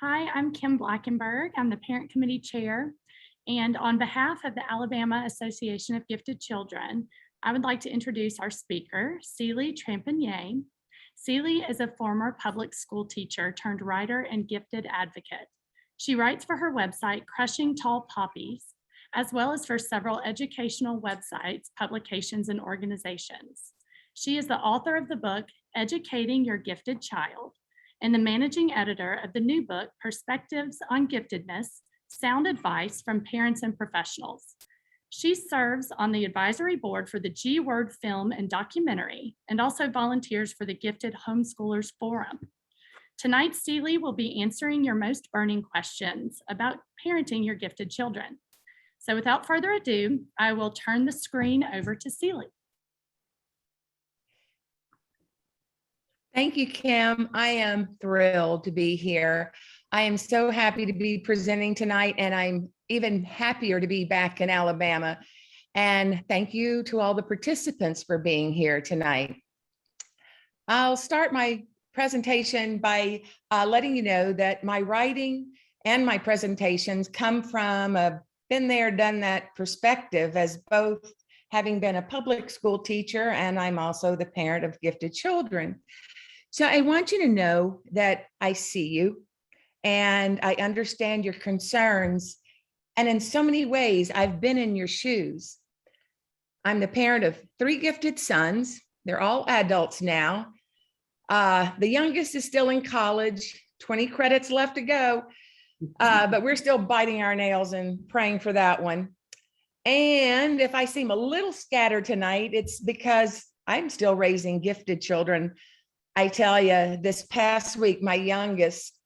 Hi, I'm Kim Blackenberg. I'm the Parent Committee Chair. And on behalf of the Alabama Association of Gifted Children, I would like to introduce our speaker, Celi Trépanier. Celi is a former public school teacher turned writer and gifted advocate. She writes for her website, Crushing Tall Poppies, as well as for several educational websites, publications, and organizations. She is the author of the book, Educating Your Gifted Child, and the managing editor of the new book, Perspectives on Giftedness, Sound Advice from Parents and Professionals. She serves on the advisory board for the G-Word Film and Documentary, and also volunteers for the Gifted Homeschoolers Forum. Tonight, Celi will be answering your most burning questions about parenting your gifted children. So without further ado, I will turn the screen over to Celi. Thank you, Kim. I am thrilled to be here. I am so happy to be presenting tonight, and I'm even happier to be back in Alabama. And thank you to all the participants for being here tonight. I'll start my presentation by letting you know that my writing and my presentations come from a been there, done that perspective, as both having been a public school teacher, and I'm also the parent of gifted children. So I want you to know that I see you and I understand your concerns. And in so many ways, I've been in your shoes. I'm the parent of 3 gifted sons. They're all adults now. The youngest is still in college, 20 credits left to go, but we're still biting our nails and praying for that one. And if I seem a little scattered tonight, it's because I'm still raising gifted children. I tell you, this past week, my youngest,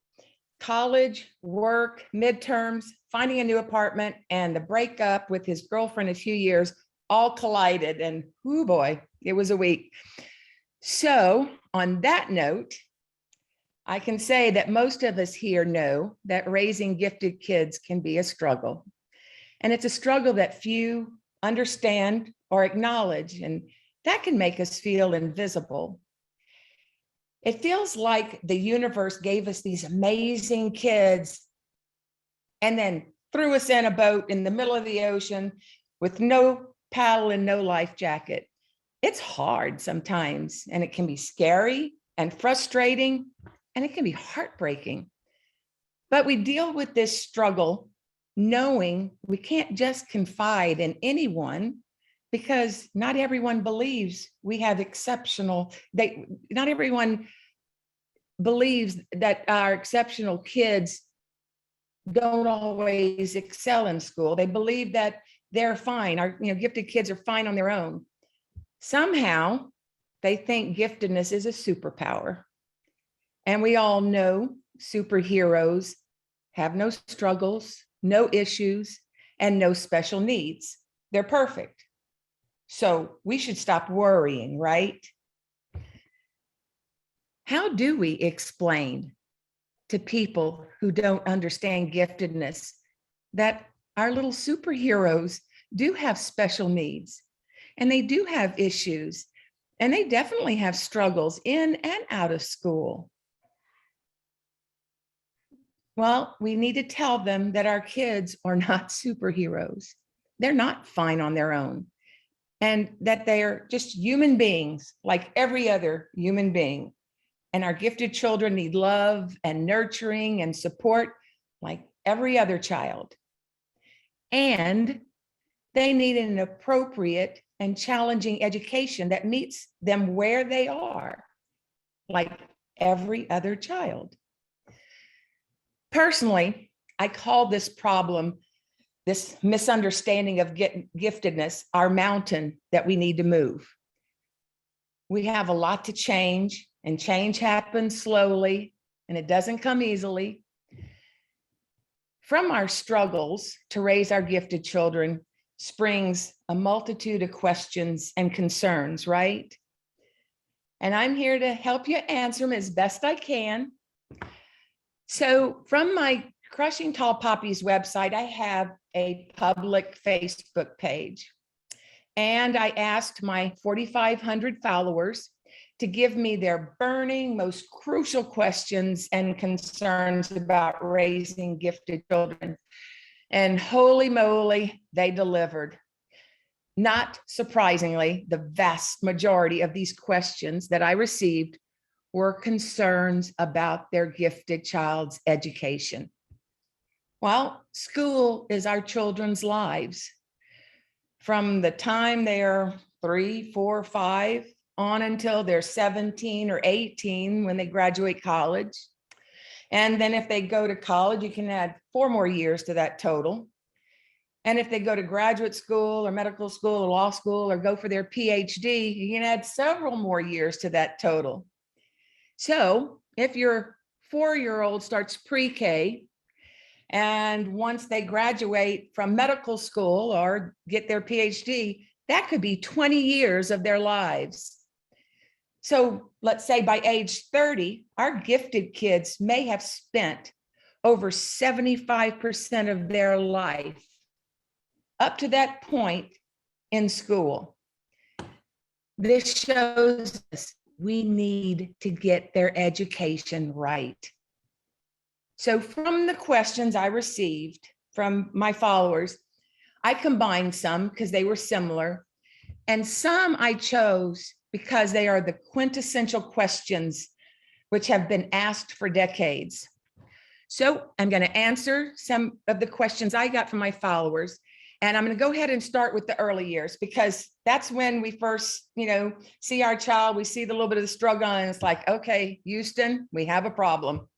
college, work, midterms, finding a new apartment, and the breakup with his girlfriend a few years all collided. And oh boy, it was a week. So on that note, I can say that most of us here know that raising gifted kids can be a struggle. And it's a struggle that few understand or acknowledge, and that can make us feel invisible. It feels like the universe gave us these amazing kids and then threw us in a boat in the middle of the ocean with no paddle and no life jacket. It's hard sometimes, and it can be scary and frustrating, and it can be heartbreaking. But we deal with this struggle knowing we can't just confide in anyone, because not everyone believes we have not everyone believes that our exceptional kids don't always excel in school. They believe that they're fine. Our gifted kids are fine on their own. Somehow they think giftedness is a superpower. And we all know superheroes have no struggles, no issues, and no special needs. They're perfect. So we should stop worrying, right? How do we explain to people who don't understand giftedness that our little superheroes do have special needs, and they do have issues, and they definitely have struggles in and out of school? Well, we need to tell them that our kids are not superheroes. They're not fine on their own, and that they're just human beings like every other human being. And our gifted children need love and nurturing and support like every other child. And they need an appropriate and challenging education that meets them where they are, like every other child. Personally, I call this problem, this misunderstanding of giftedness, our mountain that we need to move. We have a lot to change, and change happens slowly, and it doesn't come easily. From our struggles to raise our gifted children springs a multitude of questions and concerns, right? And I'm here to help you answer them as best I can. So from my Crushing Tall Poppies website, I have a public Facebook page. And I asked my 4,500 followers to give me their burning, most crucial questions and concerns about raising gifted children. And holy moly, they delivered. Not surprisingly, the vast majority of these questions that I received were concerns about their gifted child's education. Well, school is our children's lives. From the time they're 3, 4, 5, on until they're 17 or 18 when they graduate college. And then if they go to college, you can add 4 more years to that total. And if they go to graduate school or medical school or law school or go for their PhD, you can add several more years to that total. So if your 4-year-old starts pre-K, and once they graduate from medical school or get their PhD, that could be 20 years of their lives. So let's say by age 30, our gifted kids may have spent over 75% of their life up to that point in school. This shows us we need to get their education right. So from the questions I received from my followers, I combined some because they were similar, and some I chose because they are the quintessential questions which have been asked for decades. So I'm going to answer some of the questions I got from my followers, and I'm going to go ahead and start with the early years because that's when we first, see our child, we see the little bit of the struggle, and it's like, okay, Houston, we have a problem.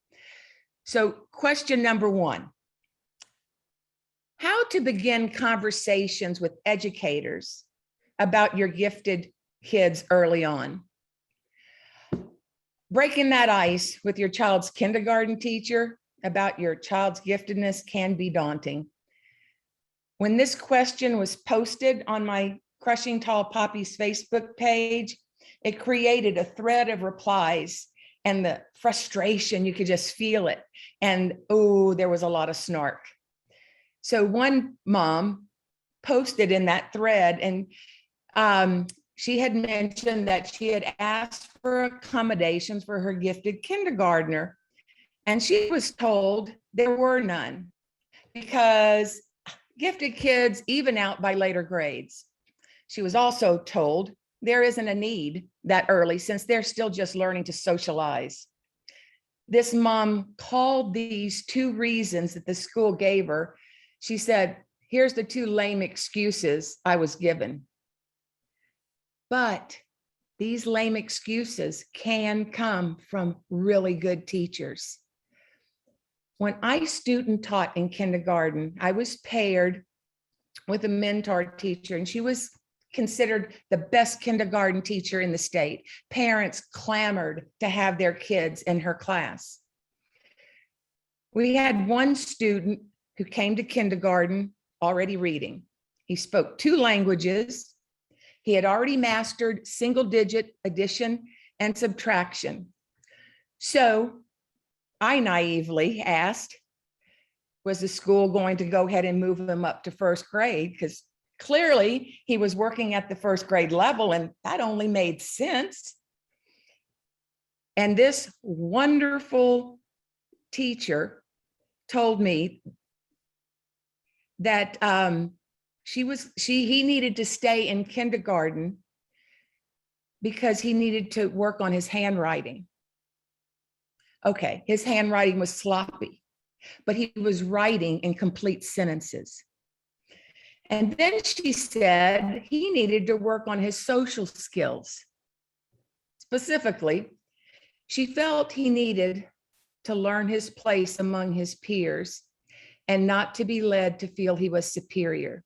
So question number 1, how to begin conversations with educators about your gifted kids early on. Breaking that ice with your child's kindergarten teacher about your child's giftedness can be daunting. When this question was posted on my Crushing Tall Poppies Facebook page, it created a thread of replies, and the frustration, you could just feel it. And there was a lot of snark. So one mom posted in that thread, and she had mentioned that she had asked for accommodations for her gifted kindergartner, and she was told there were none because gifted kids even out by later grades. She was also told there isn't a need that early since they're still just learning to socialize. This mom called these 2 reasons that the school gave her. She said, here's the 2 lame excuses I was given. But these lame excuses can come from really good teachers. When I student taught in kindergarten, I was paired with a mentor teacher, and she was considered the best kindergarten teacher in the state. Parents clamored to have their kids in her class. We had one student who came to kindergarten already reading. He spoke 2 languages. He had already mastered single-digit addition and subtraction. So I naively asked, was the school going to go ahead and move him up to 1st grade? Because clearly he was working at the 1st grade level, and that only made sense. And this wonderful teacher told me that he needed to stay in kindergarten because he needed to work on his handwriting. Okay, his handwriting was sloppy, but he was writing in complete sentences. And then she said he needed to work on his social skills. Specifically, she felt he needed to learn his place among his peers and not to be led to feel he was superior.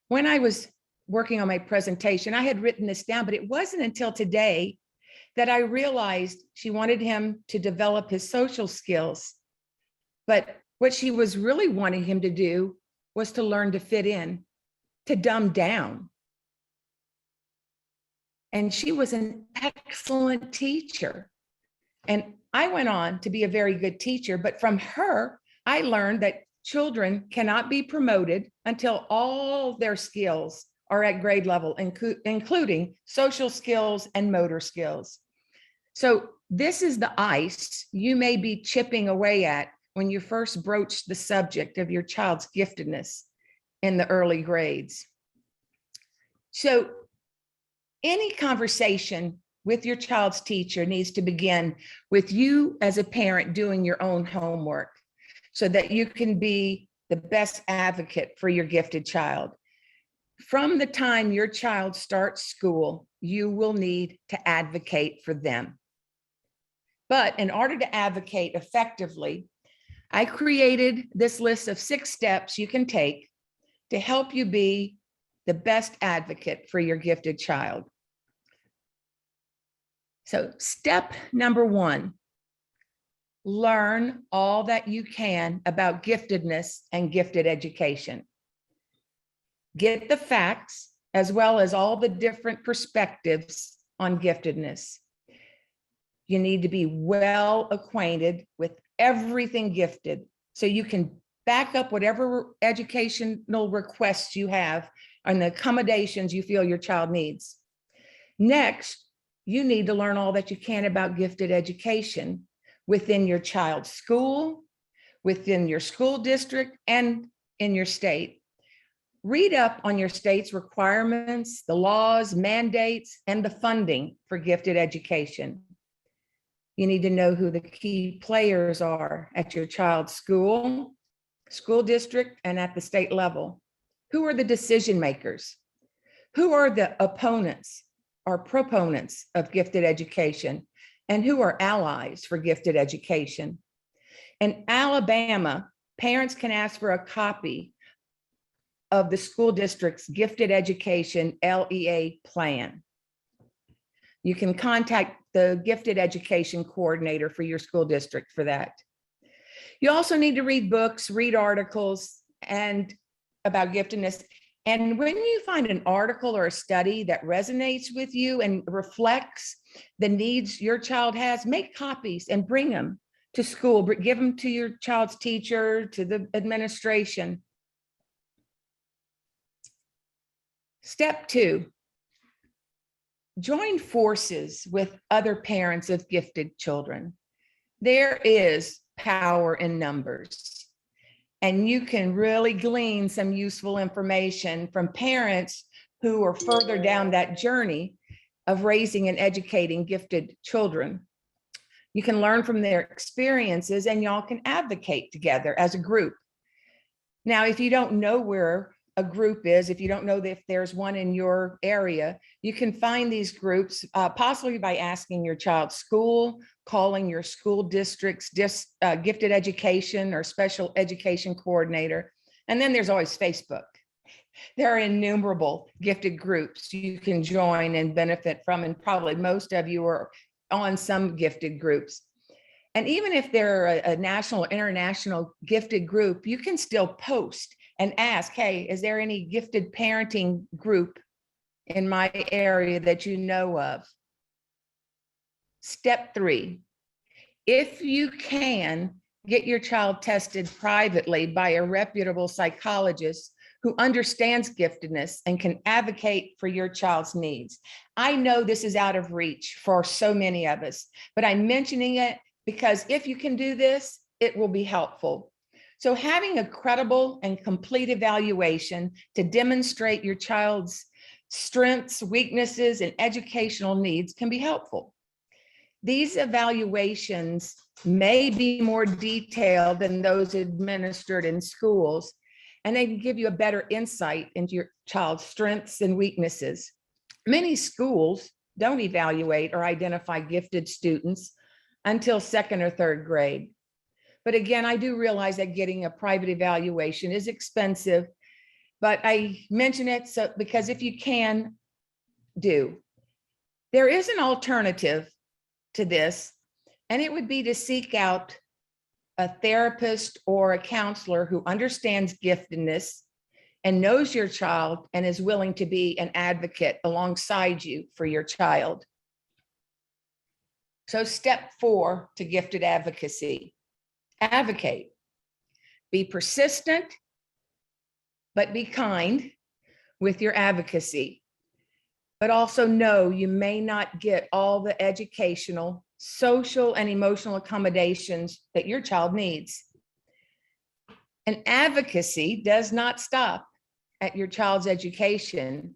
When I was working on my presentation, I had written this down, but it wasn't until today that I realized she wanted him to develop his social skills. But what she was really wanting him to do was to learn to fit in, to dumb down. And she was an excellent teacher. And I went on to be a very good teacher, but from her, I learned that children cannot be promoted until all their skills are at grade level, including social skills and motor skills. So this is the ice you may be chipping away at when you first broach the subject of your child's giftedness in the early grades. So any conversation with your child's teacher needs to begin with you as a parent doing your own homework so that you can be the best advocate for your gifted child. From the time your child starts school, you will need to advocate for them. But in order to advocate effectively, I created this list of 6 steps you can take to help you be the best advocate for your gifted child. So step number 1, learn all that you can about giftedness and gifted education. Get the facts as well as all the different perspectives on giftedness. You need to be well acquainted with everything gifted so you can back up whatever educational requests you have and the accommodations you feel your child needs. Next, you need to learn all that you can about gifted education within your child's school, within your school district, and in your state. Read up on your state's requirements, the laws, mandates, and the funding for gifted education. You need to know who the key players are at your child's school, school district, and at the state level. Who are the decision makers? Who are the opponents or proponents of gifted education? And who are allies for gifted education? In Alabama, parents can ask for a copy of the school district's gifted education LEA plan. You can contact the gifted education coordinator for your school district for that. You also need to read books, read articles and about giftedness. And when you find an article or a study that resonates with you and reflects the needs your child has, make copies and bring them to school, give them to your child's teacher, to the administration. Step 2, join forces with other parents of gifted children. There is power in numbers, and you can really glean some useful information from parents who are further down that journey of raising and educating gifted children. You can learn from their experiences and y'all can advocate together as a group. Now, if you don't know where a group is, if you don't know if there's one in your area, you can find these groups possibly by asking your child's school, calling your school district's gifted education or special education coordinator. And then there's always Facebook. There are innumerable gifted groups you can join and benefit from, and probably most of you are on some gifted groups. And even if they're a national or international gifted group, you can still post and ask, hey, is there any gifted parenting group in my area that you know of? Step 3, if you can, get your child tested privately by a reputable psychologist who understands giftedness and can advocate for your child's needs. I know this is out of reach for so many of us, but I'm mentioning it because if you can do this, it will be helpful. So having a credible and complete evaluation to demonstrate your child's strengths, weaknesses, and educational needs can be helpful. These evaluations may be more detailed than those administered in schools, and they can give you a better insight into your child's strengths and weaknesses. Many schools don't evaluate or identify gifted students until 2nd or 3rd grade. But again, I do realize that getting a private evaluation is expensive, but I mention it because if you can, do. There is an alternative to this, and it would be to seek out a therapist or a counselor who understands giftedness and knows your child and is willing to be an advocate alongside you for your child. So step 4 to gifted advocacy. Advocate. Be persistent, but be kind with your advocacy. but also know you may not get all the educational, social, and emotional accommodations that your child needs. And advocacy does not stop at your child's education.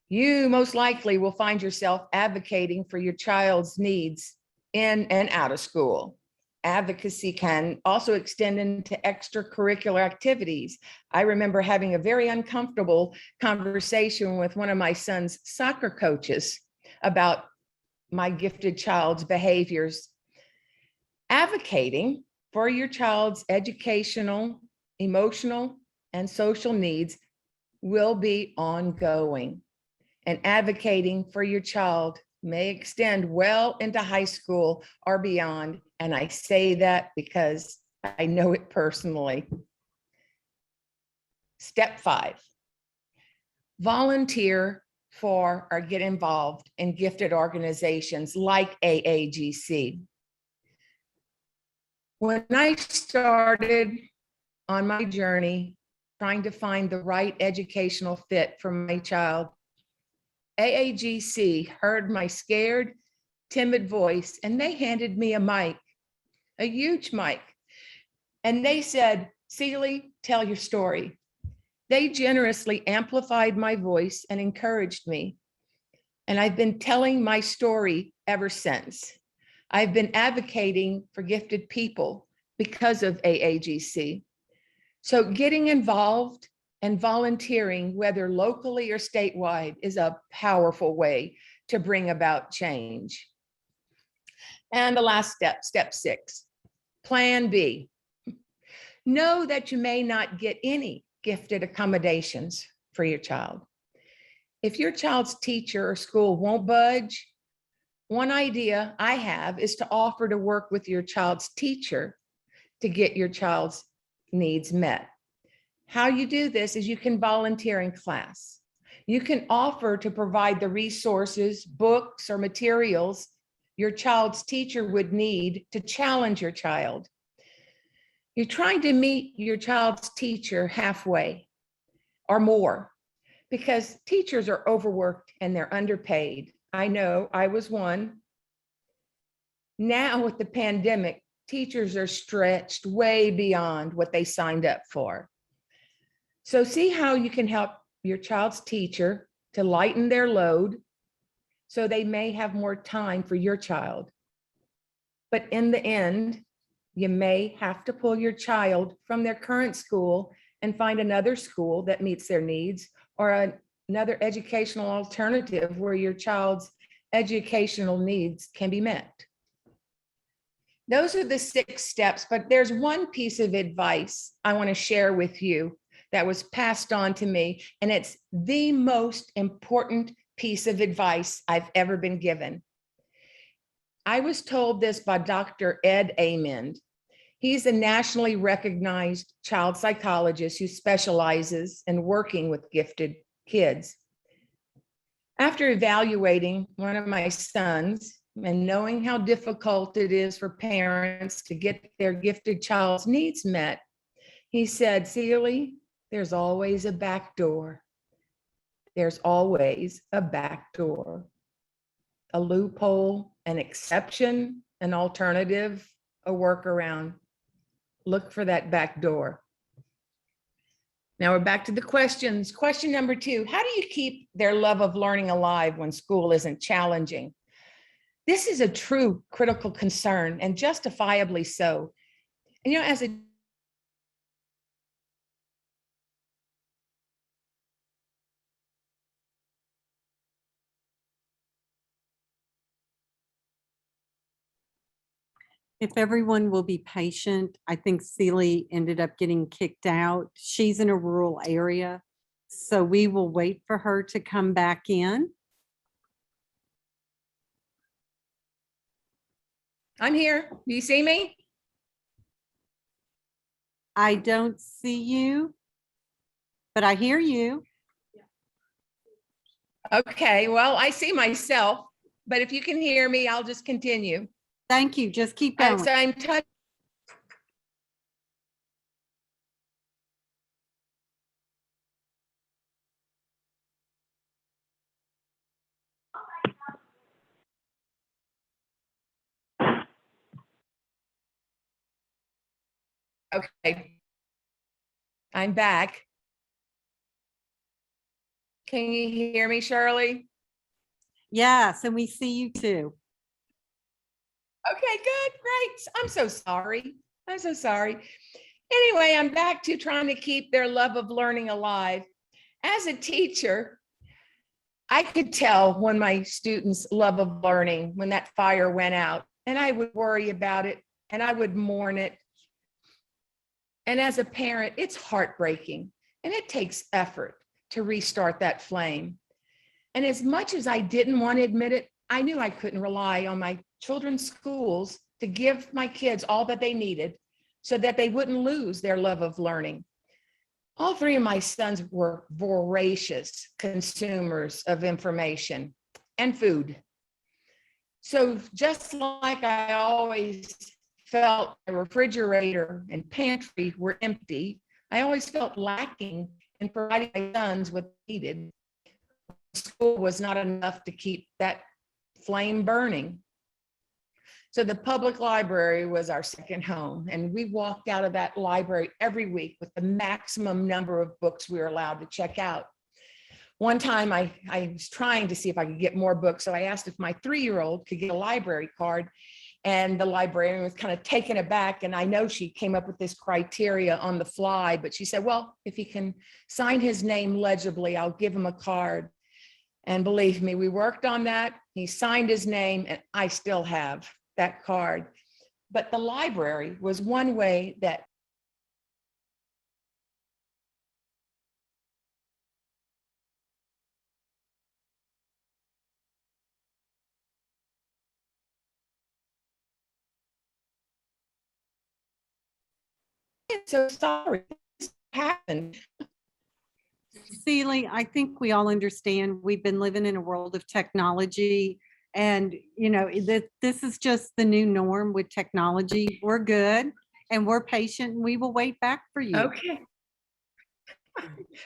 You most likely will find yourself advocating for your child's needs in and out of school. Advocacy can also extend into extracurricular activities. I remember having a very uncomfortable conversation with one of my son's soccer coaches about my gifted child's behaviors. Advocating for your child's educational, emotional, and social needs will be ongoing. And advocating for your child may extend well into high school or beyond. And I say that because I know it personally. Step 5, volunteer for or get involved in gifted organizations like AAGC. When I started on my journey, trying to find the right educational fit for my child, AAGC heard my scared, timid voice, and they handed me a mic, a huge mic. And they said, "Celi, tell your story." They generously amplified my voice and encouraged me. And I've been telling my story ever since. I've been advocating for gifted people because of AAGC. So getting involved and volunteering, whether locally or statewide, is a powerful way to bring about change. And the last step, step 6, plan B. Know that you may not get any gifted accommodations for your child. If your child's teacher or school won't budge, one idea I have is to offer to work with your child's teacher to get your child's needs met. How you do this is you can volunteer in class. You can offer to provide the resources, books, or materials your child's teacher would need to challenge your child. You're trying to meet your child's teacher halfway or more, because teachers are overworked and they're underpaid. I know, I was one. Now with the pandemic, teachers are stretched way beyond what they signed up for. So see how you can help your child's teacher to lighten their load so they may have more time for your child. But in the end, you may have to pull your child from their current school and find another school that meets their needs, or another educational alternative where your child's educational needs can be met. Those are the 6 steps, but there's one piece of advice I want to share with you that was passed on to me, and it's the most important piece of advice I've ever been given. I was told this by Dr. Adhd. He's a nationally recognized child psychologist who specializes in working with gifted kids. After evaluating one of my sons and knowing how difficult it is for parents to get their gifted child's needs met, he said, "Celi, there's always a back door. There's always a back door, a loophole, an exception, an alternative, a workaround. Look for that back door." Now we're back to the questions. Question number 2, how do you keep their love of learning alive when school isn't challenging? This is a true critical concern, and justifiably so. And as a If everyone will be patient, I think Celi ended up getting kicked out. She's in a rural area, so we will wait for her to come back in. I'm here. Do you see me? I don't see you, but I hear you. Okay, well, I see myself, but if you can hear me, I'll just continue. Thank you. Just keep going. So I'm touching. Okay. I'm back. Can you hear me, Shirley? Yes, and we see you too. Okay, good, great. I'm so sorry. I'm so sorry. Anyway, I'm back to trying to keep their love of learning alive. As a teacher, I could tell when my students' love of learning, when that fire went out, and I would worry about it and I would mourn it. And as a parent, it's heartbreaking and it takes effort to restart that flame. And as much as I didn't want to admit it, I knew I couldn't rely on my children's schools to give my kids all that they needed so that they wouldn't lose their love of learning. All three of my sons were voracious consumers of information and food. So just like I always felt my refrigerator and pantry were empty, I always felt lacking in providing my sons what they needed. School was not enough to keep that flame burning. So the public library was our second home, and we walked out of that library every week with the maximum number of books we were allowed to check out. One time I was trying to see if I could get more books, so I asked if my 3-year-old could get a library card, and the librarian was kind of taken aback, and I know she came up with this criteria on the fly, but she said, well, if he can sign his name legibly, I'll give him a card. And believe me, we worked on that. He signed his name, and I still have that card. But the library was one way that I'm so sorry this happened. Celi, I think we all understand we've been living in a world of technology. And, you know, this is just the new norm with technology. We're good and we're patient and we will wait back for you. Okay.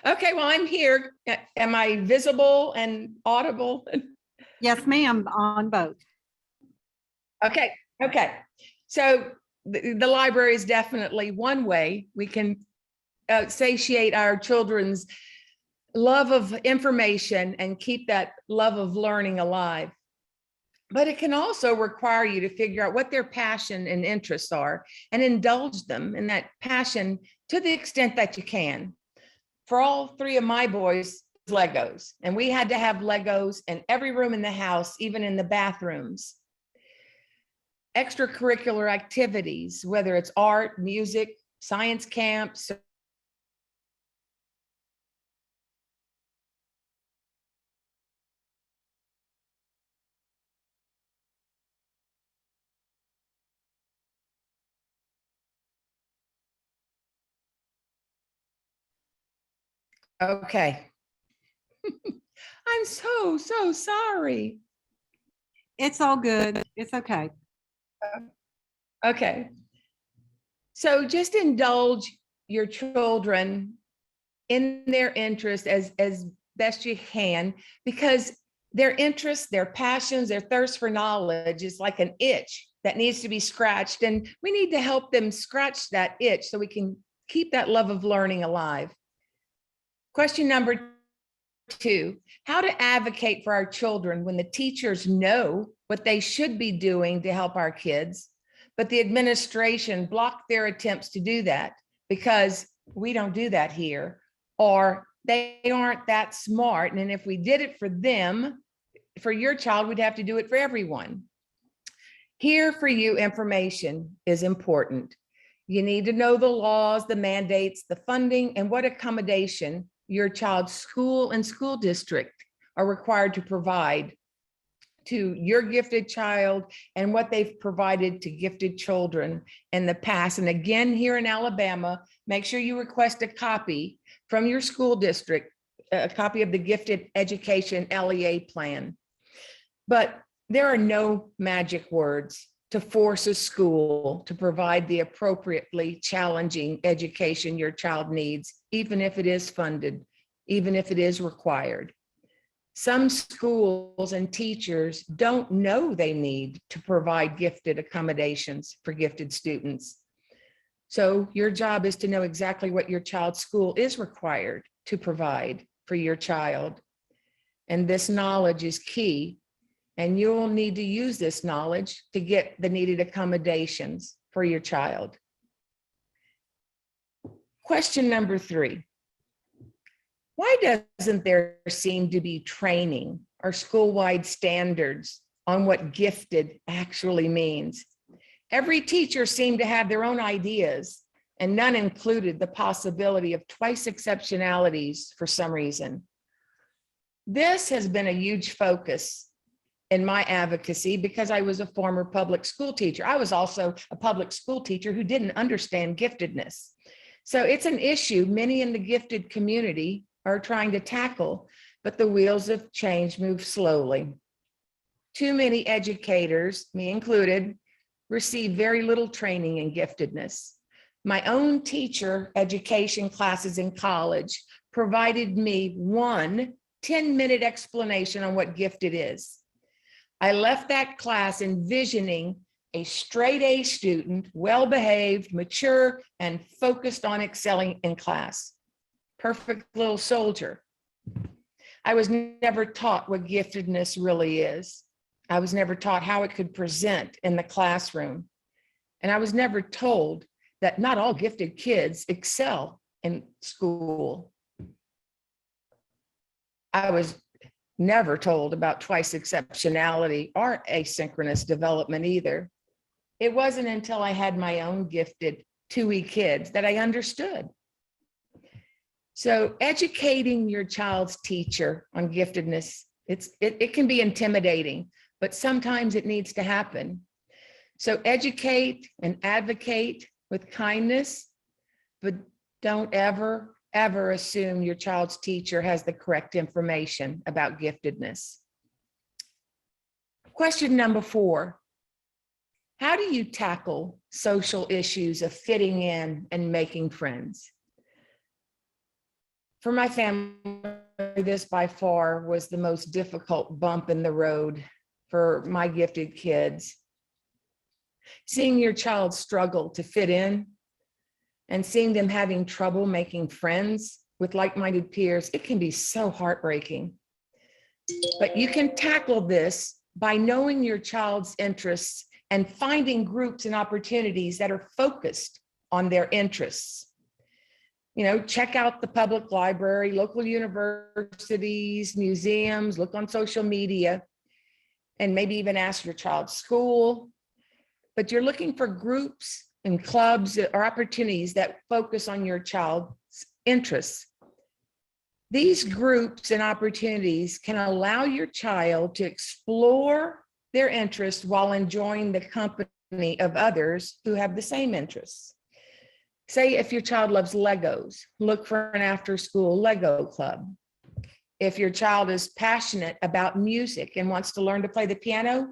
Okay, well, I'm here. Am I visible and audible? Yes, ma'am, on both. Okay, okay. So the library is definitely one way we can satiate our children's love of information and keep that love of learning alive. But it can also require you to figure out what their passion and interests are and indulge them in that passion to the extent that you can. For all three of my boys, Legos, and we had to have Legos in every room in the house, even in the bathrooms. Extracurricular activities, whether it's art, music, science camps. Okay. I'm so sorry. It's all good. It's okay. Okay. So just indulge your children in their interest as best you can, because their interests, their passions, their thirst for knowledge is like an itch that needs to be scratched. And we need to help them scratch that itch so we can keep that love of learning alive. Question number 2, how to advocate for our children when the teachers know what they should be doing to help our kids, but the administration blocked their attempts to do that because we don't do that here, or they aren't that smart. And if we did it for them, for your child, we'd have to do it for everyone. Here for you information is important. You need to know the laws, the mandates, the funding, and what accommodation your child's school and school district are required to provide to your gifted child and what they've provided to gifted children in the past. And again, here in Alabama, make sure you request a copy from your school district, a copy of the Gifted Education LEA plan. But there are no magic words to force a school to provide the appropriately challenging education your child needs, even if it is funded, even if it is required. Some schools and teachers don't know they need to provide gifted accommodations for gifted students. So your job is to know exactly what your child's school is required to provide for your child. And this knowledge is key. And you will need to use this knowledge to get the needed accommodations for your child. Question number 3. Why doesn't there seem to be training or school-wide standards on what gifted actually means? Every teacher seemed to have their own ideas, and none included the possibility of twice exceptionalities for some reason. This has been a huge focus in my advocacy because I was a former public school teacher. I was also a public school teacher who didn't understand giftedness. So it's an issue many in the gifted community are trying to tackle, but the wheels of change move slowly. Too many educators, me included, receive very little training in giftedness. My own teacher education classes in college provided me one 10-minute explanation on what gifted is. I left that class envisioning a straight A student, well-behaved, mature, and focused on excelling in class. Perfect little soldier. I was never taught what giftedness really is. I was never taught how it could present in the classroom. And I was never told that not all gifted kids excel in school. I was never told about twice exceptionality or asynchronous development either. It wasn't until I had my own gifted 2E kids that I understood. So educating your child's teacher on giftedness, it can be intimidating, but sometimes it needs to happen. So educate and advocate with kindness, but don't ever assume your child's teacher has the correct information about giftedness. Question number 4. How do you tackle social issues of fitting in and making friends? For my family, this by far was the most difficult bump in the road for my gifted kids. Seeing your child struggle to fit in and seeing them having trouble making friends with like-minded peers, it can be so heartbreaking. But you can tackle this by knowing your child's interests and finding groups and opportunities that are focused on their interests. You know, check out the public library, local universities, museums, look on social media, and maybe even ask your child's school. But you're looking for groups and clubs or opportunities that focus on your child's interests. These groups and opportunities can allow your child to explore their interests while enjoying the company of others who have the same interests. Say if your child loves Legos, look for an after-school Lego club. If your child is passionate about music and wants to learn to play the piano,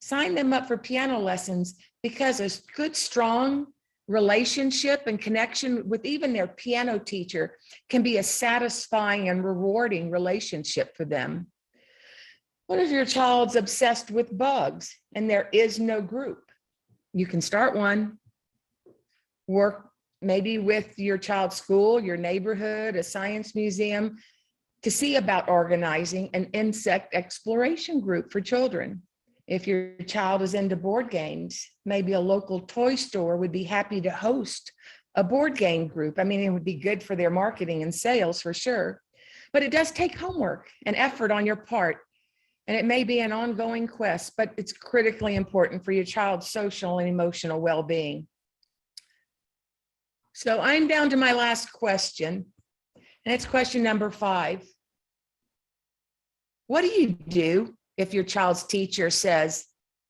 sign them up for piano lessons, because a good, strong relationship and connection with even their piano teacher can be a satisfying and rewarding relationship for them. What if your child's obsessed with bugs and there is no group? You can start one. Work maybe with your child's school, your neighborhood, a science museum, to see about organizing an insect exploration group for children. If your child is into board games, maybe a local toy store would be happy to host a board game group. I mean, it would be good for their marketing and sales for sure, but it does take homework and effort on your part. And it may be an ongoing quest, but it's critically important for your child's social and emotional well-being. So I'm down to my last question, and it's question number 5. What do you do if your child's teacher says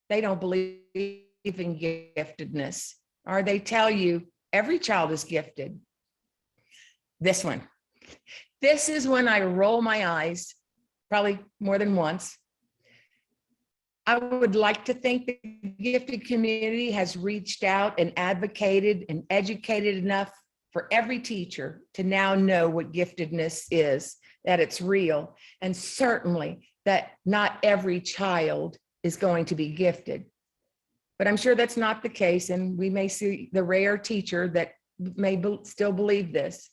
they don't believe in giftedness, or they tell you every child is gifted? This is when I roll my eyes, probably more than once. I would like to think the gifted community has reached out and advocated and educated enough for every teacher to now know what giftedness is, that it's real, and certainly that not every child is going to be gifted. But I'm sure that's not the case, and we may see the rare teacher that may still believe this.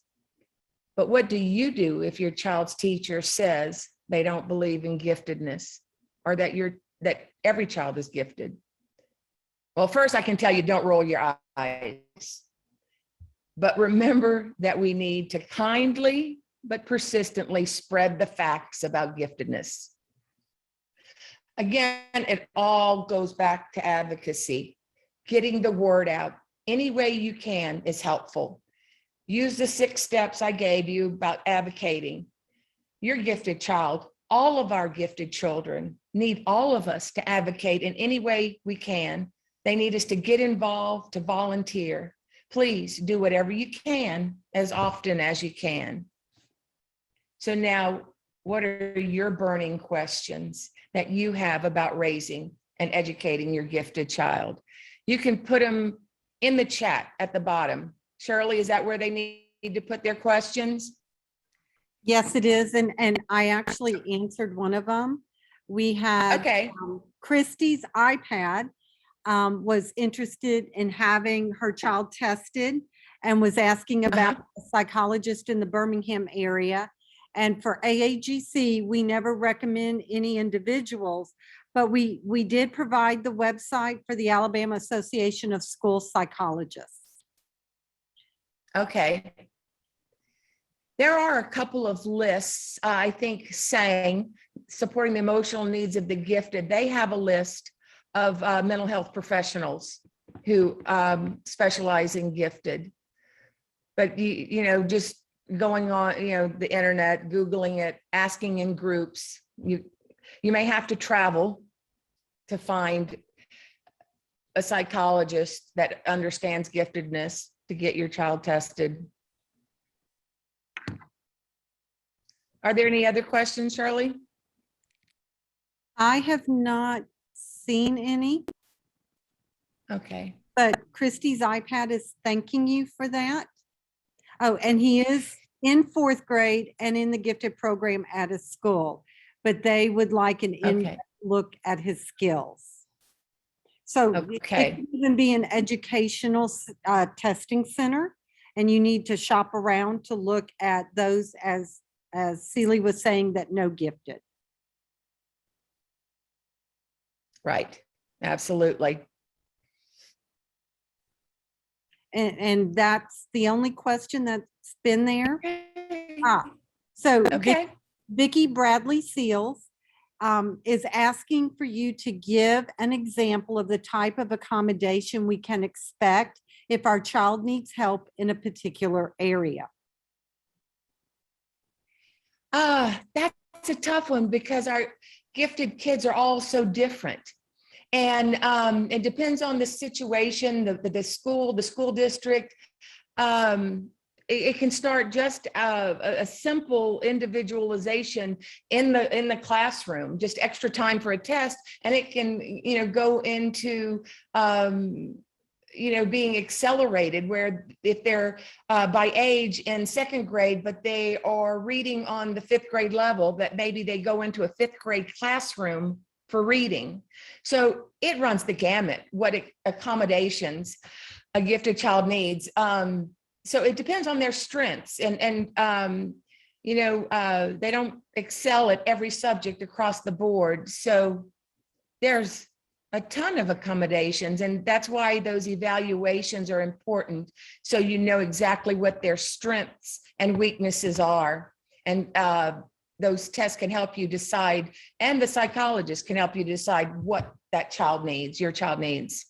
But what do you do if your child's teacher says they don't believe in giftedness, or that every child is gifted? Well, first I can tell you, don't roll your eyes. But remember that we need to kindly but persistently spread the facts about giftedness. Again, it all goes back to advocacy. Getting the word out any way you can is helpful. Use the 6 steps I gave you about advocating. Your gifted child, all of our gifted children, need all of us to advocate in any way we can. They need us to get involved, to volunteer. Please do whatever you can as often as you can. So now, what are your burning questions that you have about raising and educating your gifted child? You can put them in the chat at the bottom. Shirley, is that where they need to put their questions? Yes, it is. And I actually answered one of them. We had Okay. Christy's iPad was interested in having her child tested and was asking about a psychologist in the Birmingham area. And for AAGC, we never recommend any individuals, but we did provide the website for the Alabama Association of School Psychologists. Okay. There are a couple of lists, I think, saying supporting the emotional needs of the gifted. They have a list of mental health professionals who specialize in gifted. But you know, just going on, the internet, Googling it, asking in groups, you may have to travel to find a psychologist that understands giftedness to get your child tested. Are there any other questions, Shirley? I have not seen any, Okay. but Christy's iPad is thanking you for that. Oh, and he is in 4th grade and in the gifted program at a school, but they would like an in look at his skills. So it can even be an educational testing center, and you need to shop around to look at those, as Celi was saying, that no gifted. Right, absolutely. And that's the only question that's been there. So Vicki Bradley Seals is asking for you to give an example of the type of accommodation we can expect if our child needs help in a particular area. That's a tough one because our gifted kids are all so different. And it depends on the situation, the school district. It can start just a simple individualization in the classroom, just extra time for a test, and it can go into being accelerated, where if they're by age in 2nd grade, but they are reading on the 5th grade level, that maybe they go into a 5th grade classroom for reading. So it runs the gamut, what accommodations a gifted child needs. So it depends on their strengths, and they don't excel at every subject across the board. So there's a ton of accommodations, and that's why those evaluations are important. So you know exactly what their strengths and weaknesses are. And those tests can help you decide, and the psychologist can help you decide what that child needs, your child needs.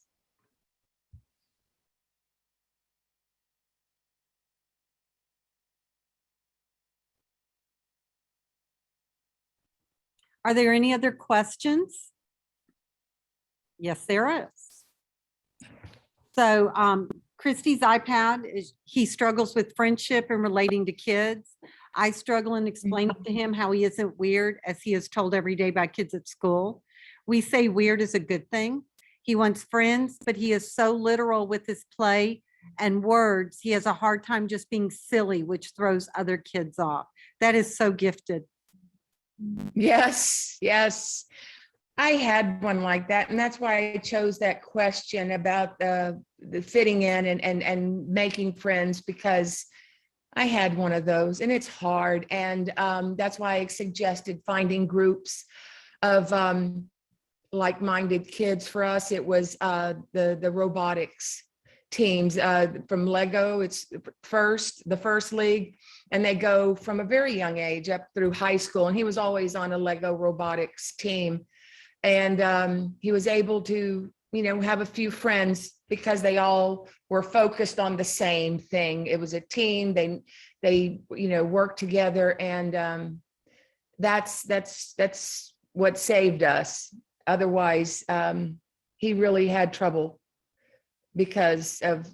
Are there any other questions? Yes, there is. So Christy's iPad he struggles with friendship and relating to kids. I struggle in explaining to him how he isn't weird, as he is told every day by kids at school. We say weird is a good thing. He wants friends, but he is so literal with his play and words. He has a hard time just being silly, which throws other kids off. That is so gifted. Yes, yes. I had one like that, and that's why I chose that question about the fitting in and making friends, because I had one of those, and it's hard. And that's why I suggested finding groups of like-minded kids. For us, it was the robotics teams from Lego. It's the first league, and they go from a very young age up through high school. And he was always on a Lego robotics team. And he was able to, have a few friends because they all were focused on the same thing. It was a team. They worked together, and that's what saved us. Otherwise, he really had trouble because of,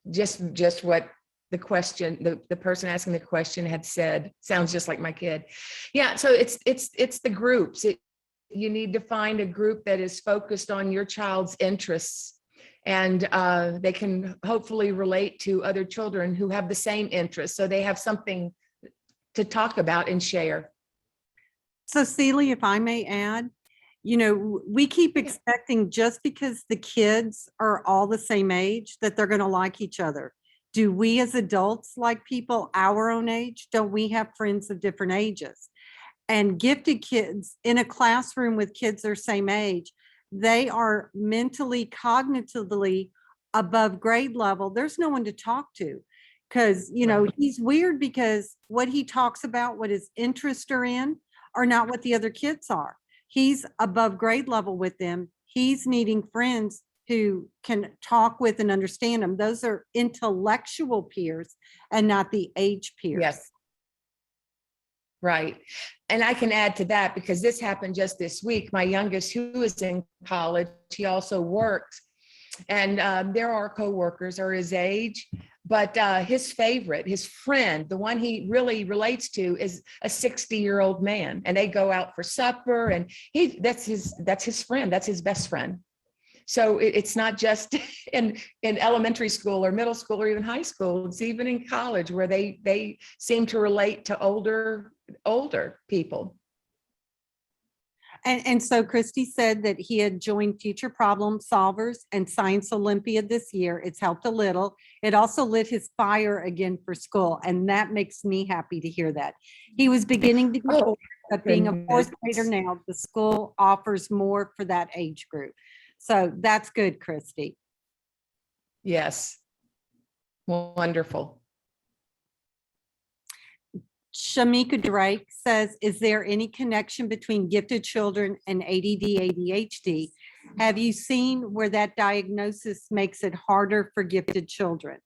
just what the question, the person asking the question had said. Sounds just like my kid. Yeah. So it's the groups. You need to find a group that is focused on your child's interests, and they can hopefully relate to other children who have the same interests, so they have something to talk about and share. So Celi, if I may add, we keep expecting just because the kids are all the same age that they're going to like each other. Do we as adults like people our own age? Don't we have friends of different ages? And gifted kids in a classroom with kids their same age, they are mentally, cognitively above grade level. There's no one to talk to, because, he's weird because what he talks about, what his interests are in, are not what the other kids are. He's above grade level with them. He's needing friends who can talk with and understand him. Those are intellectual peers and not the age peers. Yes. Right. And I can add to that because this happened just this week. My youngest, who is in college, he also works. And there are coworkers are his age, but his friend, the one he really relates to, is a 60-year-old man. And they go out for supper, and that's his friend. That's his best friend. So it's not just in elementary school or middle school or even high school. It's even in college where they seem to relate to older people. And so Christy said that he had joined Future Problem Solvers and Science Olympiad this year. It's helped a little. It also lit his fire again for school, and that makes me happy to hear that. He was beginning to get bored, but being a fourth grader now, the school offers more for that age group. So that's good, Christy. Yes. Wonderful. Shamika Drake says, is there any connection between gifted children and ADD, ADHD? Have you seen where that diagnosis makes it harder for gifted children?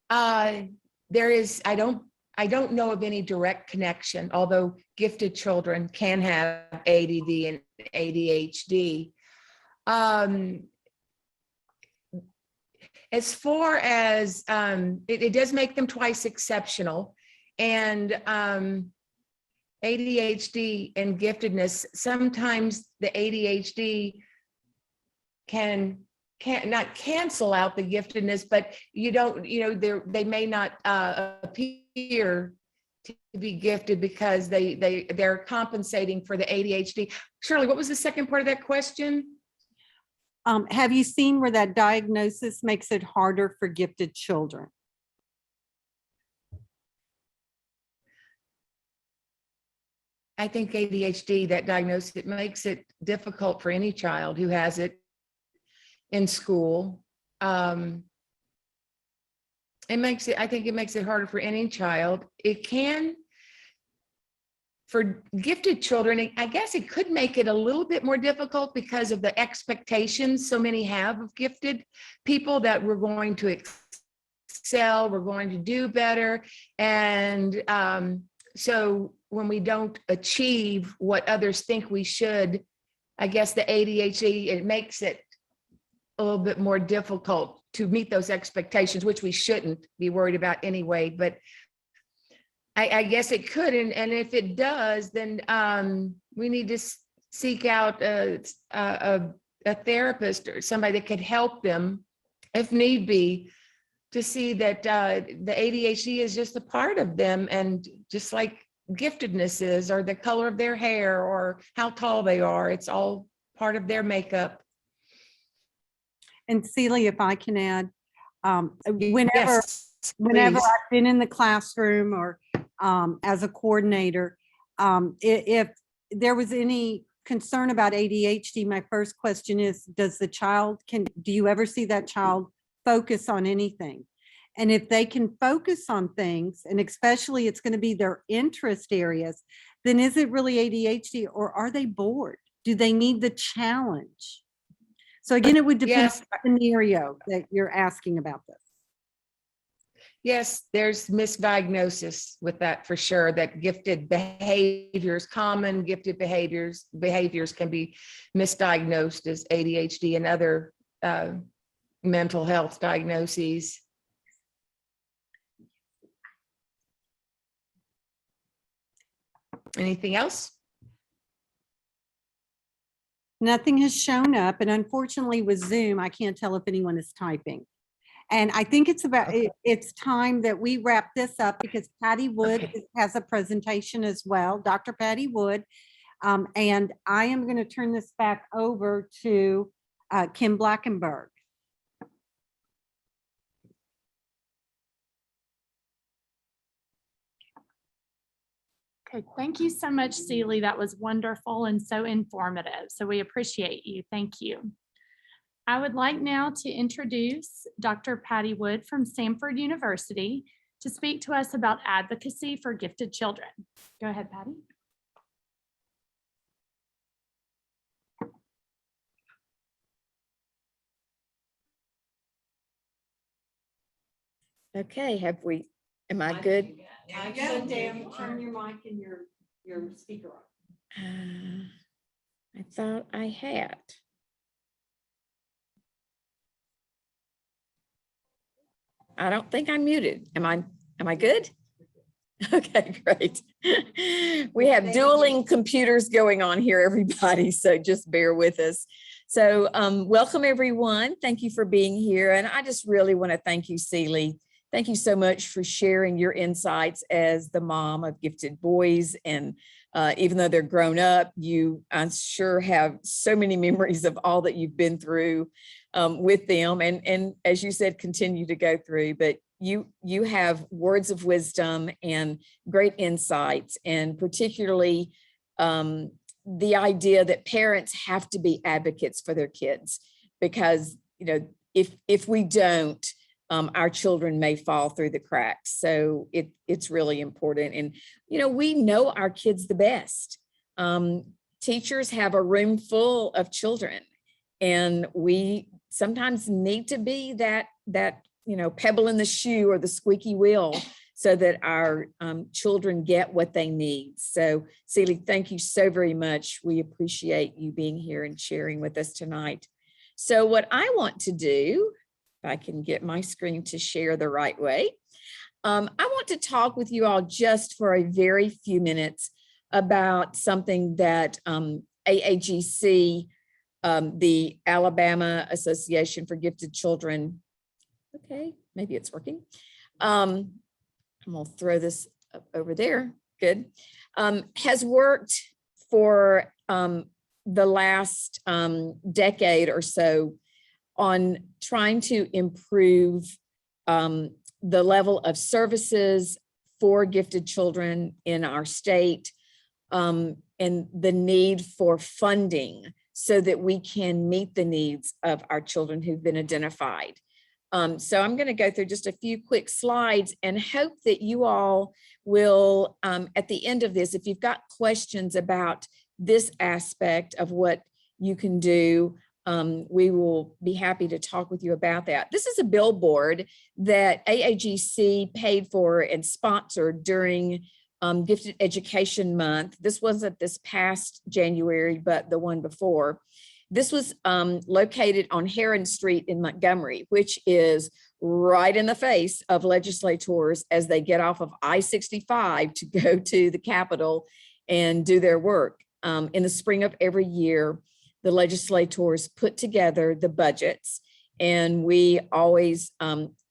There is, I don't know of any direct connection, although gifted children can have ADD and ADHD. As far as it does make them twice exceptional, and ADHD and giftedness, sometimes the ADHD can not cancel out the giftedness, but they may not appear to be gifted because they're compensating for the ADHD. Shirley, what was the second part of that question? Have you seen where that diagnosis makes it harder for gifted children? I think ADHD, that diagnosis, it makes it difficult for any child who has it in school. I think it makes it harder for any child. It can, for gifted children, I guess it could make it a little bit more difficult because of the expectations so many have of gifted people, that we're going to excel, we're going to do better. And so when we don't achieve what others think we should, I guess the ADHD, it makes it a little bit more difficult to meet those expectations, which we shouldn't be worried about anyway. But I guess it could, and if it does, then we need to seek out a therapist or somebody that could help them, if need be, to see that the ADHD is just a part of them, and just like giftedness is, or the color of their hair, or how tall they are. It's all part of their makeup. And Celi, if I can add, whenever Yes, whenever please. I've been in the classroom or as a coordinator, if there was any concern about ADHD, my first question is, do you ever see that child focus on anything? And if they can focus on things, and especially it's going to be their interest areas, then is it really ADHD, or are they bored? Do they need the challenge? So again, it would depend Yes. on the scenario that you're asking about this. Yes, there's misdiagnosis with that for sure, that gifted behaviors, common gifted behaviors can be misdiagnosed as ADHD and other mental health diagnoses. Anything else? Nothing has shown up, and unfortunately with Zoom, I can't tell if anyone is typing. And I think it's it's time that we wrap this up, because Patty Wood has a presentation as well, Dr. Patty Wood. And I am going to turn this back over to Kim Blackenberg. Okay, thank you so much, Celi. That was wonderful and so informative. So we appreciate you. Thank you. I would like now to introduce Dr. Patty Wood from Samford University to speak to us about advocacy for gifted children. Go ahead, Patty. Okay, am I good? Turn your mic and your speaker on. I thought I had. I don't think I'm muted. Am I good? Okay, great. We have dueling computers going on here, everybody, so just bear with us. So welcome, everyone. Thank you for being here. And I just really want to thank you, Celi. Thank you so much for sharing your insights as the mom of gifted boys. And even though they're grown up, you, I'm sure, have so many memories of all that you've been through with them. And as you said, continue to go through. But you have words of wisdom and great insights, and particularly the idea that parents have to be advocates for their kids, because, you know, if we don't, our children may fall through the cracks. So it's really important. And, you know, we know our kids the best. Teachers have a room full of children, and we sometimes need to be that you know, pebble in the shoe or the squeaky wheel, so that our children get what they need. So Celi, thank you so very much. We appreciate you being here and sharing with us tonight. So what I want to do, if I can get my screen to share the right way, I want to talk with you all just for a very few minutes about something that AAGC, the Alabama Association for Gifted Children, okay, maybe it's working. I'm gonna throw this up over there, good, has worked for the last decade or so on trying to improve the level of services for gifted children in our state, and the need for funding so that we can meet the needs of our children who've been identified. So I'm going to go through just a few quick slides and hope that you all will, at the end of this, if you've got questions about this aspect of what you can do, we will be happy to talk with you about that. This is a billboard that AAGC paid for and sponsored during Gifted Education Month. This wasn't this past January, but the one before. This was located on Heron Street in Montgomery, which is right in the face of legislators as they get off of I-65 to go to the Capitol and do their work. In the spring of every year, the legislators put together the budgets, and we always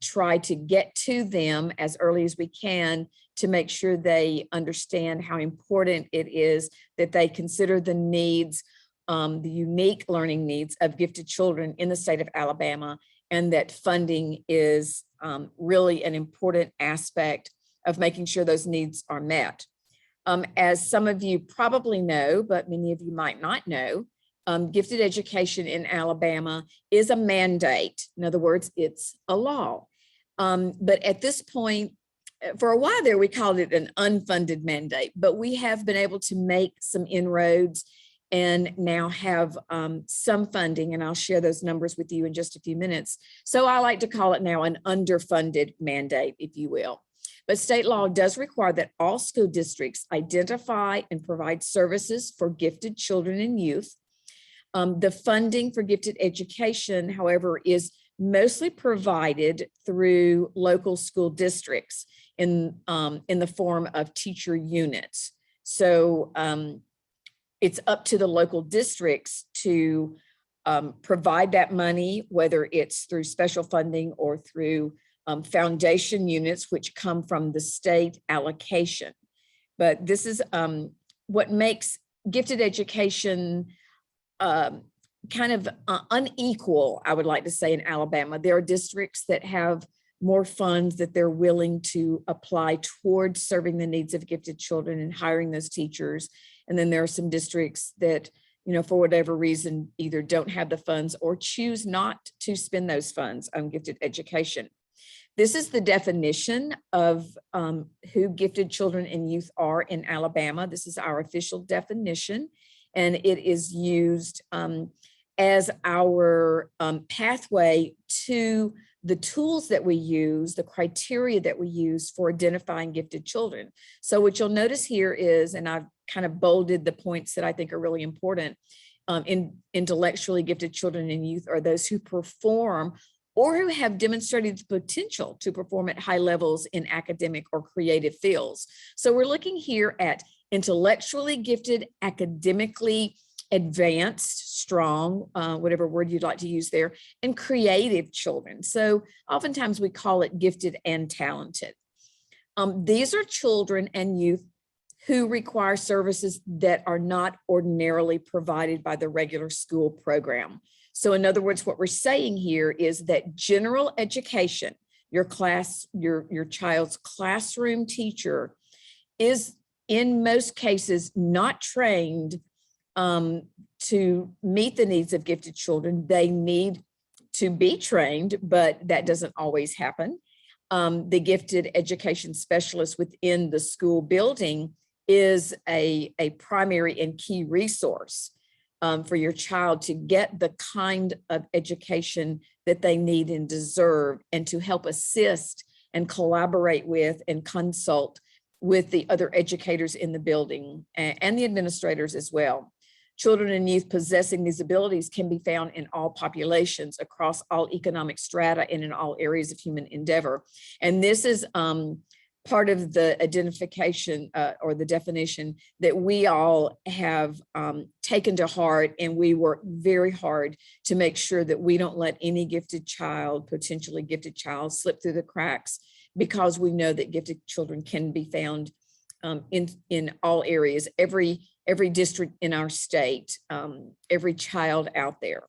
try to get to them as early as we can to make sure they understand how important it is that they consider the needs, the unique learning needs of gifted children in the state of Alabama, and that funding is really an important aspect of making sure those needs are met. As some of you probably know, but many of you might not know, gifted education in Alabama is a mandate. In other words, it's a law. But at this point, for a while there, we called it an unfunded mandate, but we have been able to make some inroads and now have some funding, and I'll share those numbers with you in just a few minutes. So I like to call it now an underfunded mandate, if you will. But state law does require that all school districts identify and provide services for gifted children and youth. The funding for gifted education, however, is mostly provided through local school districts in the form of teacher units. So it's up to the local districts to provide that money, whether it's through special funding or through foundation units, which come from the state allocation. But this is what makes gifted education kind of unequal, I would like to say, in Alabama. There are districts that have more funds that they're willing to apply towards serving the needs of gifted children and hiring those teachers. And then there are some districts that, you know, for whatever reason, either don't have the funds or choose not to spend those funds on gifted education. This is the definition of who gifted children and youth are in Alabama. This is our official definition, and it is used as our pathway to the tools that we use, the criteria that we use for identifying gifted children. So what you'll notice here is, and I've kind of bolded the points that I think are really important, intellectually gifted children and youth are those who perform or who have demonstrated the potential to perform at high levels in academic or creative fields. So we're looking here at intellectually gifted, academically advanced, strong, whatever word you'd like to use there, and creative children. So oftentimes we call it gifted and talented. These are children and youth who require services that are not ordinarily provided by the regular school program. So in other words, what we're saying here is that general education, your child's classroom teacher, is in most cases not trained to meet the needs of gifted children. They need to be trained, but that doesn't always happen. The gifted education specialist within the school building is a primary and key resource for your child to get the kind of education that they need and deserve, and to help assist and collaborate with and consult with the other educators in the building and the administrators as well. Children and youth possessing these abilities can be found in all populations, across all economic strata, and in all areas of human endeavor. And this is part of the identification or the definition that we all have taken to heart, and we work very hard to make sure that we don't let any gifted child, potentially gifted child, slip through the cracks, because we know that gifted children can be found in all areas, every district in our state, every child out there.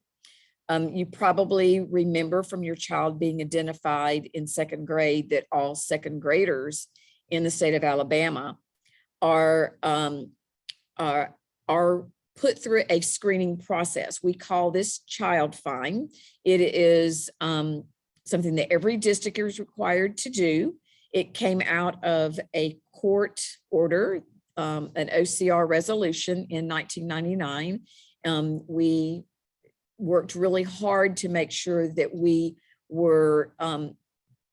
You probably remember from your child being identified in second grade that all second graders in the state of Alabama are put through a screening process. We call this child find. It is something that every district is required to do. It came out of a court order, an OCR resolution in 1999. We worked really hard to make sure that we were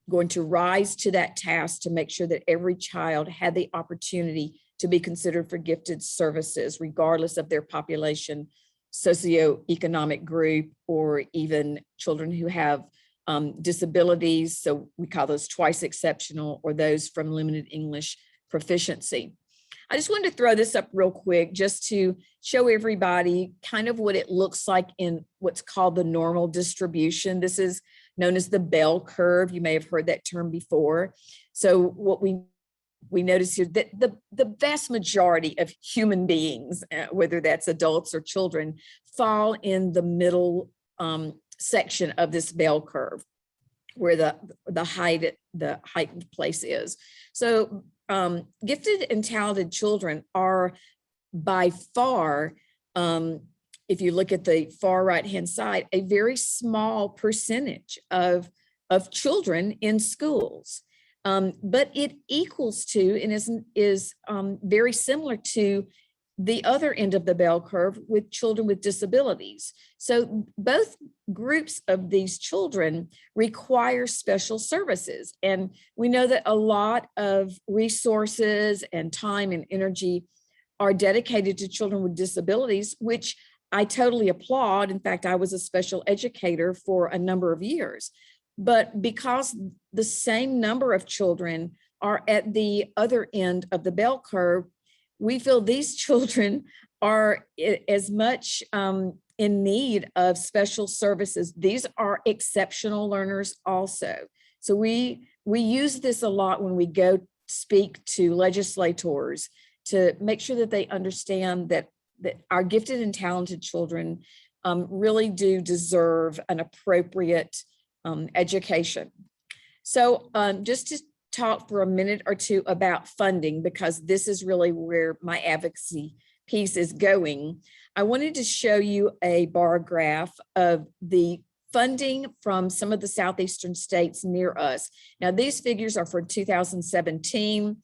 going to rise to that task to make sure that every child had the opportunity to be considered for gifted services, regardless of their population, socioeconomic group, or even children who have disabilities. So we call those twice exceptional, or those from limited English proficiency. I just wanted to throw this up real quick just to show everybody kind of what it looks like in what's called the normal distribution. This is known as the bell curve. You may have heard that term before. So what we we notice here that the vast majority of human beings, whether that's adults or children, fall in the middle section of this bell curve, where the height place is. So gifted and talented children are by far, if you look at the far right-hand side, a very small percentage of children in schools. But it equals to and is very similar to the other end of the bell curve with children with disabilities. So both groups of these children require special services. And we know that a lot of resources and time and energy are dedicated to children with disabilities, which I totally applaud. In fact, I was a special educator for a number of years. But because the same number of children are at the other end of the bell curve, we feel these children are as much in need of special services. These are exceptional learners also. So we use this a lot when we go speak to legislators to make sure that they understand that our gifted and talented children really do deserve an appropriate education. So just to talk for a minute or two about funding, because this is really where my advocacy piece is going. I wanted to show you a bar graph of the funding from some of the southeastern states near us. Now, these figures are for 2017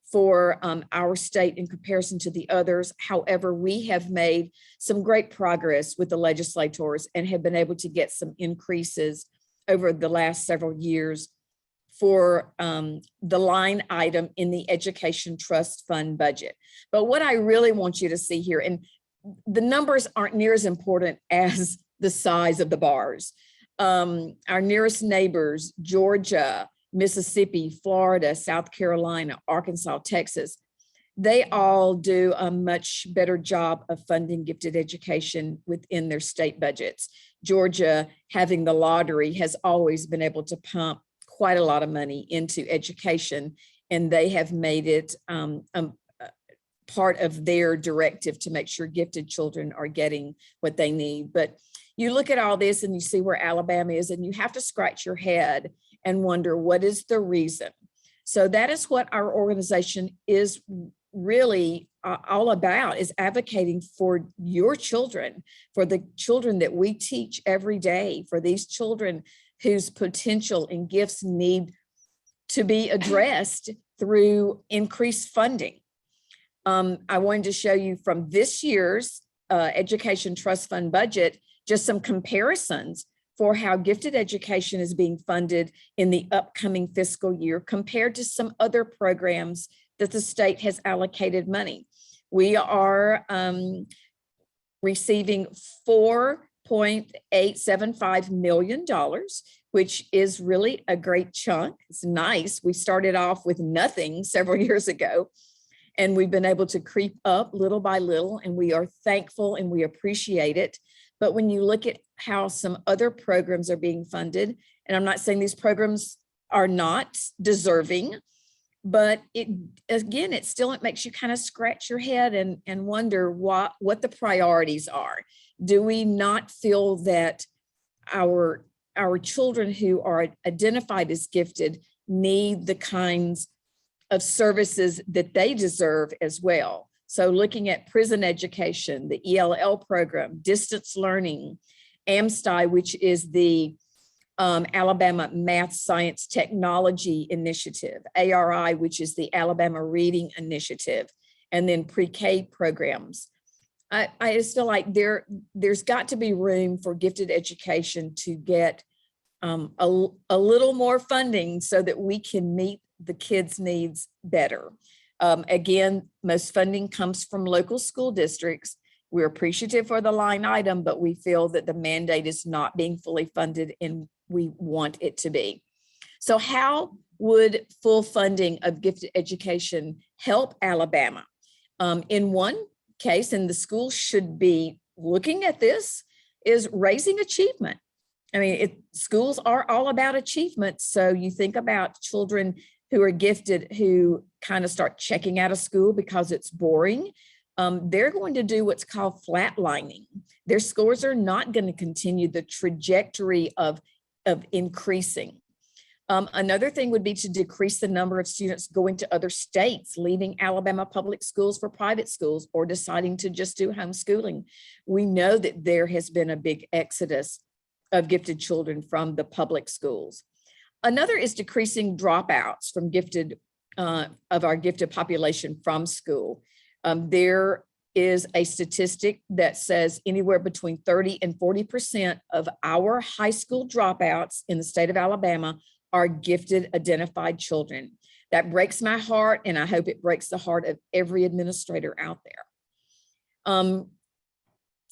for our state in comparison to the others. However, we have made some great progress with the legislators and have been able to get some increases over the last several years for the line item in the Education Trust Fund budget. But what I really want you to see here, and the numbers aren't near as important as the size of the bars. Our nearest neighbors, Georgia, Mississippi, Florida, South Carolina, Arkansas, Texas, they all do a much better job of funding gifted education within their state budgets. Georgia, having the lottery, has always been able to pump quite a lot of money into education, and they have made it part of their directive to make sure gifted children are getting what they need. But you look at all this and you see where Alabama is, and you have to scratch your head and wonder, what is the reason? So that is what our organization is really all about, is advocating for your children, for the children that we teach every day, for these children whose potential and gifts need to be addressed through increased funding. I wanted to show you from this year's Education Trust Fund budget, just some comparisons for how gifted education is being funded in the upcoming fiscal year compared to some other programs that the state has allocated money. We are receiving $4.875 million, which is really a great chunk. It's nice. We started off with nothing several years ago, and we've been able to creep up little by little, and we are thankful and we appreciate it. But when you look at how some other programs are being funded, and I'm not saying these programs are not deserving, but it makes you kind of scratch your head and wonder what the priorities are. Do we not feel that our children who are identified as gifted need the kinds of services that they deserve as well? So looking at prison education, the ELL program, distance learning, AMSTI, which is the Alabama Math Science Technology Initiative, ARI, which is the Alabama Reading Initiative, and then pre-K programs. I just feel like there's got to be room for gifted education to get a little more funding so that we can meet the kids' needs better. Again, most funding comes from local school districts. We're appreciative for the line item, but we feel that the mandate is not being fully funded and we want it to be. So how would full funding of gifted education help Alabama? In one case, and the schools should be looking at this, is raising achievement. I mean, schools are all about achievement. So you think about children who are gifted, who kind of start checking out of school because it's boring, they're going to do what's called flatlining. Their scores are not going to continue the trajectory of increasing. Another thing would be to decrease the number of students going to other states, leaving Alabama public schools for private schools, or deciding to just do homeschooling. We know that there has been a big exodus of gifted children from the public schools. Another is decreasing dropouts from of our gifted population from school. There is a statistic that says anywhere between 30 and 40% of our high school dropouts in the state of Alabama are gifted identified children. That breaks my heart, and I hope it breaks the heart of every administrator out there.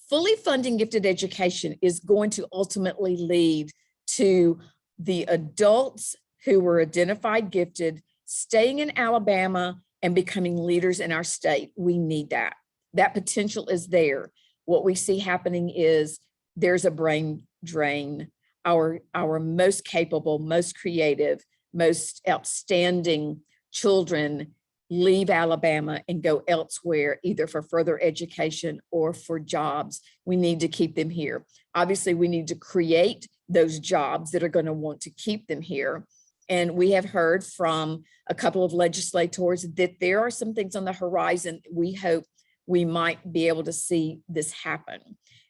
Fully funding gifted education is going to ultimately lead to the adults who were identified gifted staying in Alabama and becoming leaders in our state. We need that. That potential is there. What we see happening is there's a brain drain. Our most capable, most creative, most outstanding children leave Alabama and go elsewhere, either for further education or for jobs. We need to keep them here. Obviously, we need to create those jobs that are going to want to keep them here. And we have heard from a couple of legislators that there are some things on the horizon. We hope we might be able to see this happen.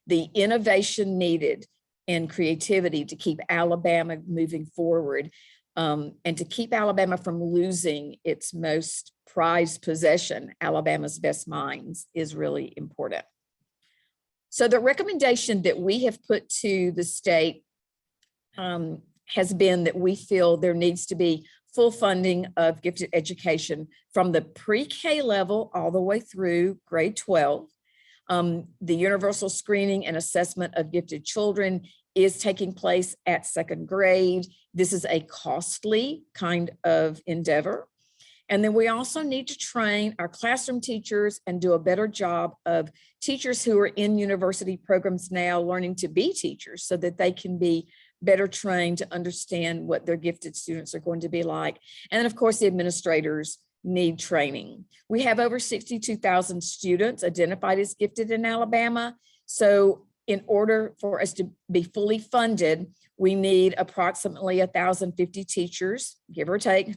The innovation needed and creativity to keep Alabama moving forward, and to keep Alabama from losing its most prized possession, Alabama's best minds, is really important. So the recommendation that we have put to the state has been that we feel there needs to be full funding of gifted education from the pre-K level all the way through grade 12. The universal screening and assessment of gifted children is taking place at second grade. This is a costly kind of endeavor. And then we also need to train our classroom teachers and do a better job of teachers who are in university programs now learning to be teachers, so that they can be better trained to understand what their gifted students are going to be like. And then of course, the administrators need training. We have over 62,000 students identified as gifted in Alabama. So in order for us to be fully funded, we need approximately 1,050 teachers, give or take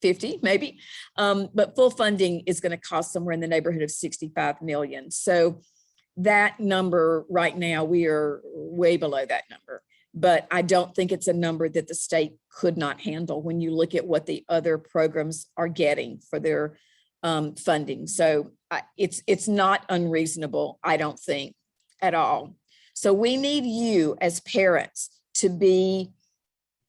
50 maybe, but full funding is going to cost somewhere in the neighborhood of 65 million. So that number right now, we are way below that number, but I don't think it's a number that the state could not handle when you look at what the other programs are getting for their funding. So it's not unreasonable, I don't think, at all. So we need you as parents to be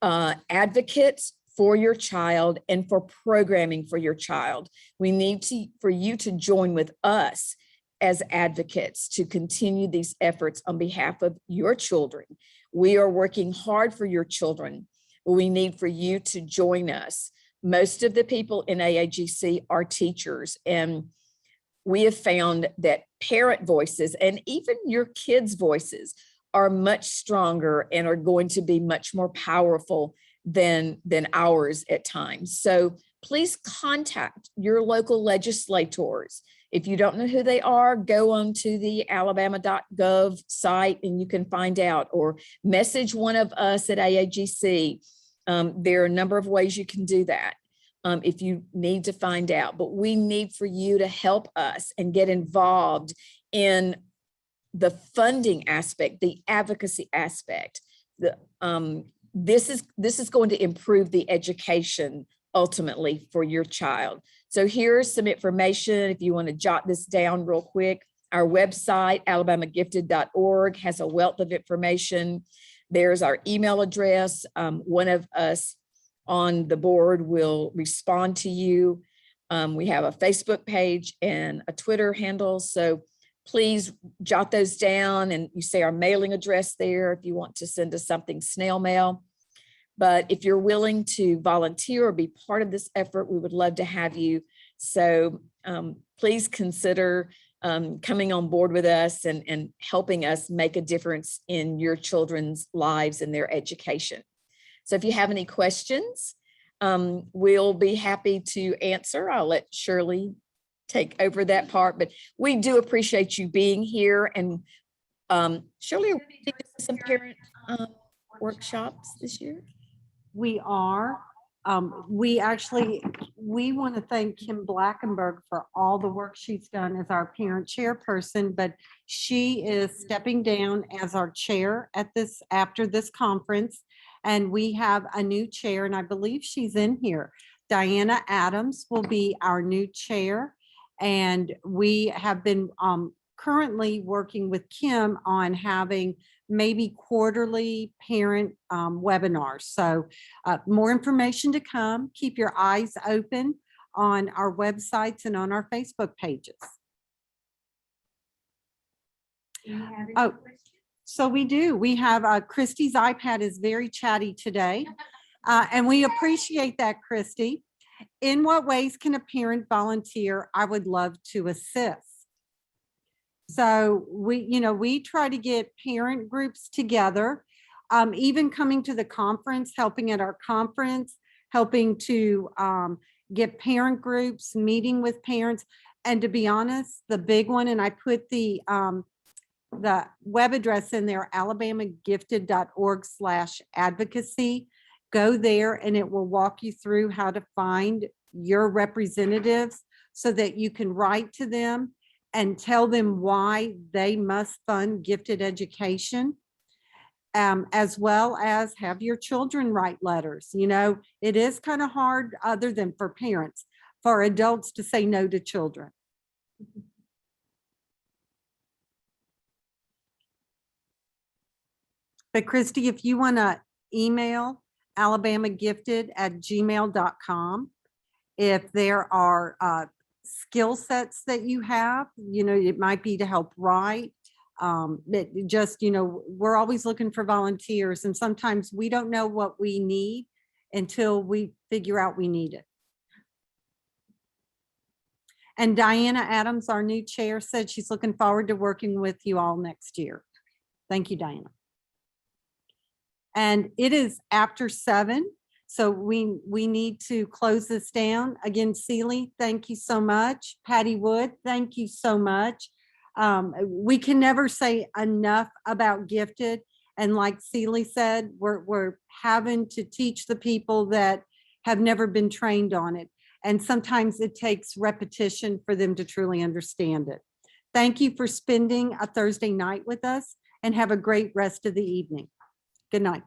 advocates for your child and for programming for your child. We need for you to join with us as advocates to continue these efforts on behalf of your children. We are working hard for your children, but we need for you to join us. Most of the people in AAGC are teachers, and we have found that parent voices and even your kids' voices are much stronger and are going to be much more powerful than ours at times. So please contact your local legislators. If you don't know who they are, go on to the alabama.gov site and you can find out, or message one of us at AAGC. There are a number of ways you can do that if you need to find out, but we need for you to help us and get involved in the funding aspect, the advocacy aspect. This is going to improve the education ultimately for your child. So here's some information if you want to jot this down real quick. Our website, alabamagifted.org, has a wealth of information. There's our email address. One of us on the board will respond to you. We have a Facebook page and a Twitter handle. So please jot those down, and you say our mailing address there if you want to send us something snail mail. But if you're willing to volunteer or be part of this effort, we would love to have you. So please consider coming on board with us and helping us make a difference in your children's lives and their education. So if you have any questions, we'll be happy to answer. I'll let Shirley take over that part, but we do appreciate you being here. And Shirley, are we doing some parent workshops this year? We are. We want to thank Kim Blackenberg for all the work she's done as our parent chairperson, but she is stepping down as our chair after this conference. And we have a new chair, and I believe she's in here. Diana Adams will be our new chair. And we have been currently working with Kim on having maybe quarterly parent webinars. So more information to come. Keep your eyes open on our websites and on our Facebook pages. Oh, so we do. We have Christy's iPad is very chatty today. And we appreciate that, Christy. In what ways can a parent volunteer? I would love to assist. So we try to get parent groups together, even coming to the conference, helping at our conference, helping to get parent groups, meeting with parents. And to be honest, the big one, and I put the web address in there, alabamagifted.org/advocacy. Go there and it will walk you through how to find your representatives so that you can write to them and tell them why they must fund gifted education, as well as have your children write letters. It is kind of hard, other than for parents, for adults to say no to children. But Christy, if you want to email alabamagifted@gmail.com, if there are skill sets that you have, it might be to help write. We're always looking for volunteers, and sometimes we don't know what we need until we figure out we need it. And Diana Adams, our new chair, said she's looking forward to working with you all next year. Thank you, Diana. And it is after 7. So we need to close this down. Again, Celi, thank you so much. Patty Wood, thank you so much. We can never say enough about Gifted. And like Celi said, we're having to teach the people that have never been trained on it. And sometimes it takes repetition for them to truly understand it. Thank you for spending a Thursday night with us, and have a great rest of the evening. Good night.